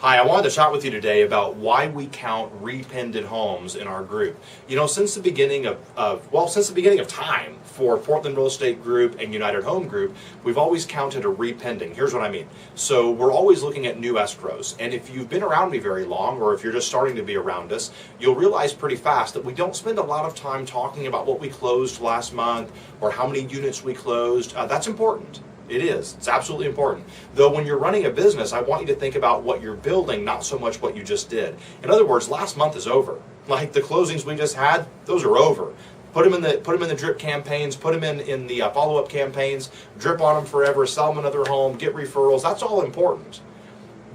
Hi, I wanted to chat with you today about why we count re-pended homes in our group. You know, since the beginning of time for Portland Real Estate Group and United Home Group, we've always counted a re-pending. Here's what I mean. So we're always looking at new escrows. And if you've been around me very long, or if you're just starting to be around us, you'll realize pretty fast that we don't spend a lot of time talking about what we closed last month or how many units we closed. That's important. It is. It's absolutely important. Though when you're running a business, I want you to think about what you're building, not so much what you just did. In other words, last month is over. Like the closings we just had, those are over. Put them in the drip campaigns, put them in the follow-up campaigns, drip on them forever, sell them another home, get referrals. That's all important.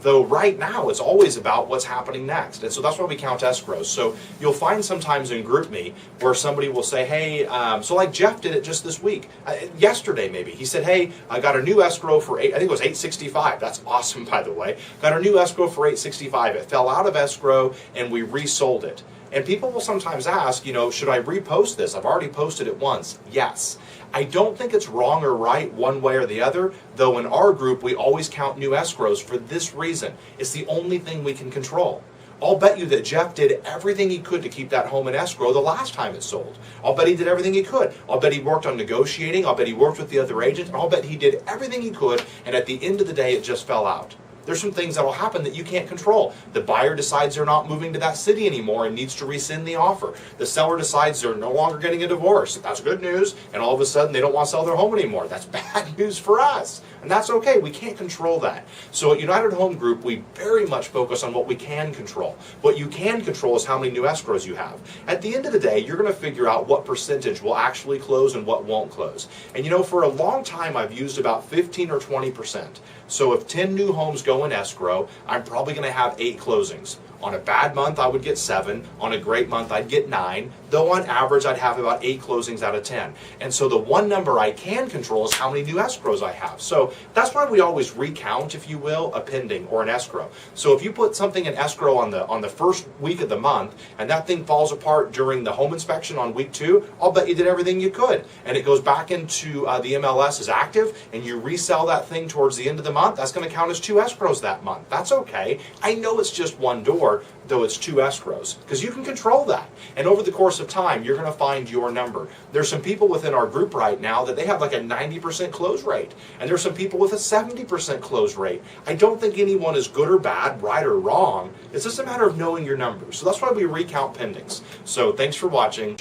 Though right now it's always about what's happening next. And so that's why we count escrows. So you'll find sometimes in GroupMe where somebody will say, hey, so like Jeff did it just this week, yesterday maybe. He said, hey, I got a new escrow for I think it was $865. That's awesome, by the way. Got a new escrow for $865. It fell out of escrow and we resold it. And people will sometimes ask, you know, should I repost this? I've already posted it once. Yes. I don't think it's wrong or right one way or the other, though in our group we always count new escrows for this reason. It's the only thing we can control. I'll bet you that Jeff did everything he could to keep that home in escrow the last time it sold. I'll bet he did everything he could. I'll bet he worked on negotiating. I'll bet he worked with the other agent. I'll bet he did everything he could, and at the end of the day it just fell out. There's some things that will happen that you can't control. The buyer decides they're not moving to that city anymore and needs to rescind the offer. The seller decides they're no longer getting a divorce. That's good news. And all of a sudden they don't want to sell their home anymore. That's bad news for us. And that's okay. We can't control that. So at United Home Group, we very much focus on what we can control. What you can control is how many new escrows you have. At the end of the day, you're going to figure out what percentage will actually close and what won't close. And you know, for a long time, I've used about 15 or 20%. So if 10 new homes go in escrow, I'm probably going to have 8 closings. On a bad month, I would get 7. On a great month, I'd get 9. Though on average, I'd have about 8 closings out of 10. And so the one number I can control is how many new escrows I have. So that's why we always recount, if you will, a pending or an escrow. So if you put something in escrow on the first week of the month, and that thing falls apart during the home inspection on week 2, I'll bet you did everything you could. And it goes back into the MLS is active, and you resell that thing towards the end of the month, that's going to count as 2 escrows that month. That's okay. I know it's just one door, though it's 2 escrows, because you can control that. And over the course of time, you're going to find your number. There's some people within our group right now that they have like a 90% close rate. And there's some people with a 70% close rate. I don't think anyone is good or bad, right or wrong. It's just a matter of knowing your numbers. So that's why we recount pendings. So thanks for watching.